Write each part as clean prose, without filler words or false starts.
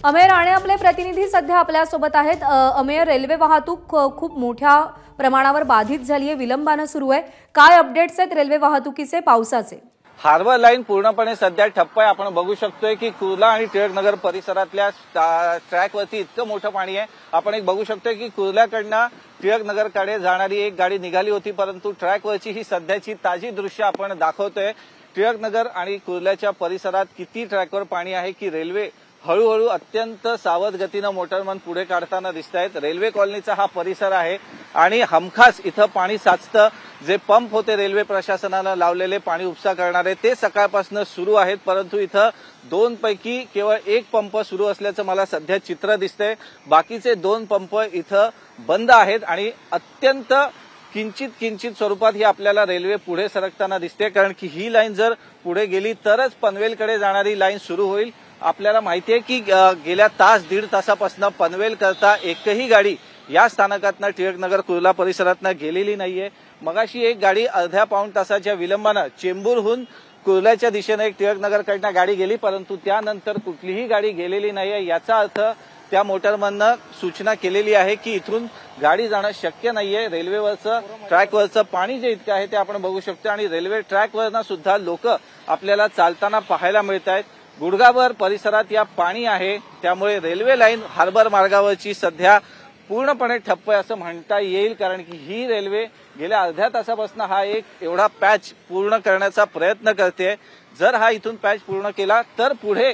अमेय राणे आपले प्रतिनिधी सध्या आपल्या सोबत आहेत। अमेय, रेल्वे वाहतूक खूप मोठ्या प्रमाणावर बाधित झाली आहे, विलंबाने सुरू आहे। काय अपडेट्स आहेत रेल्वे वाहतुकीचे पावसाचे? हार्बर लाईन पूर्णपणे सध्या ठप्प आहे। आपण बघू शकतोय की कुर्ला आणि टिळकनगर परिसरातल्या ट्रॅकवरती इतकं मोठं पाणी आहे। आपण एक बघू शकतोय की कुर्ल्याकडनं टिळकनगरकडे जाणारी एक गाडी निघाली होती, परंतु ट्रॅकवरची ही सध्याची ताजी दृश्य आपण दाखवतोय। टिळकनगर आणि कुर्ल्याच्या परिसरात किती ट्रॅकवर पाणी आहे की रेल्वे हळूहळू अत्यंत सावध गतीनं मोटरमन पुढे काढताना दिसतायत। रेल्वे कॉलनीचा हा परिसर आहे आणि हमखास इथं पाणी साचतं। जे पंप होते रेल्वे प्रशासनानं लावलेले पाणी उपसा करणारे ते सकाळपासून सुरू आहेत, परंतु इथं 2 पैकी केवळ 1 पंप सुरू असल्याचं मला सध्या चित्र दिसतंय। बाकीचे 2 पंप इथं बंद आहेत आणि अत्यंत किंचित स्वरूपात ही आपल्याला रेल्वे पुढे सरकताना दिसते, कारण की ही लाईन जर पुढे गेली तरच पनवेलकडे जाणारी लाईन सुरू होईल। आपल्याला माहिती आहे की गेल्या तास-दीड तासापासून पनवेल करता एकही गाडी या स्थानकातनं टिळकनगर कुर्ला परिसरातनं गेलेली नाहीये। मगाशी एक गाडी अर्ध्या पाऊण तासाच्या विलंबानं चेंबूरहून कुर्ल्याच्या दिशेने एक टिळकनगरकडनं गाडी गेली, परंतु त्यानंतर कुठलीही गाडी गेलेली नाहीये। याचा अर्थ त्या मोटरमननं सूचना केलेली आहे की इथून गाडी जाणं शक्य नाहीये। रेल्वेवरचं ट्रॅकवरचं पाणी जे इतकं आहे ते आपण बघू शकतो आणि रेल्वे ट्रॅकवरनं सुद्धा लोक आपल्याला चालताना पाहायला मिळत आहेत। गुडगावर परिसरात या पाणी आहे, त्यामुळे रेल्वे लाईन हार्बर मार्गावरची सध्या पूर्णपणे ठप्प आहे असं म्हणता येईल, कारण की ही रेल्वे गेल्या अर्ध्या तासापासून हा एक एवढा पॅच पूर्ण करण्याचा प्रयत्न करते। जर हा इथून पॅच पूर्ण केला तर पुढे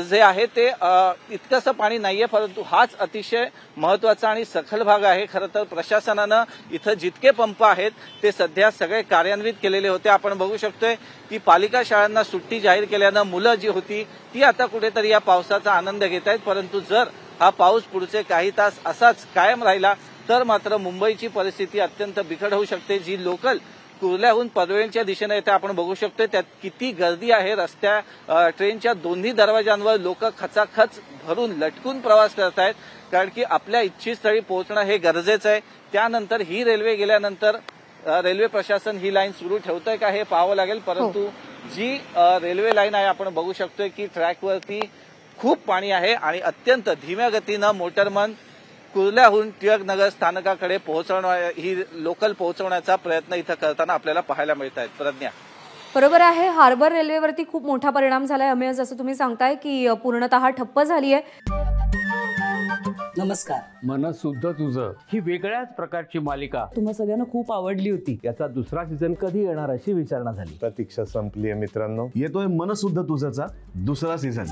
जे आहे ते इतकंसं पाणी नाहीये, परंतु हाच अतिशय महत्वाचा आणि सखल भाग आहे। खरं तर प्रशासनानं इथं जितके पंप आहेत ते सध्या सगळे कार्यान्वित केलेले होते। आपण बघू शकतोय की पालिका शाळांना सुट्टी जाहीर केल्यानं मुलं जी होती ती आता कुठेतरी या पावसाचा आनंद घेत आहेत, परंतु जर हा पाऊस पुढचे काही तास असाच कायम राहिला तर मात्र मुंबईची परिस्थिती अत्यंत बिकट होऊ शकते। जी लोकल कुर्ल्याहून पनवेलच्या दिशेने येते आपण बघू शकतो त्यात किती गर्दी आहे। ट्रेनच्या दोन्ही दरवाजांवर लोक खचाखच भरून लटकून प्रवास करत आहेत, कारण की आपल्या इच्छितस्थळी पोहोचणं हे गरजेचं आहे। त्यानंतर ही रेल्वे गेल्यानंतर रेल्वे प्रशासन ही लाईन सुरू ठेवतंय का हे पाहावं लागेल, परंतु जी रेल्वे लाईन आहे आपण बघू शकतोय की ट्रॅकवरती खूप पाणी आहे आणि अत्यंत धीम्या गतीनं मोटरमन कुर्ल्याहून टिळकनगर स्थानकाकडे ही लोकल पोहोचवण्याचा प्रयत्न इथं करताना आपल्याला पाहायला मिळत आहेत। प्रज्ञा, बरोबर आहे, हार्बर रेल्वेवरती खूप मोठा परिणाम झालाय। अमेय, जसं तुम्ही सांगताय की पूर्णतः ठप्प झाली आहे। नमस्कार, मन सुद्धा तुझं ही वेगळ्याच प्रकारची मालिका तुम्हा सगळ्यांना खूप आवडली होती। याचा दुसरा सीझन कधी येणार अशी विचारणा झाली। प्रतीक्षा संपली आहे मित्रांनो, येतोय मन सुद्धा तुझंचा दुसरा सीझन।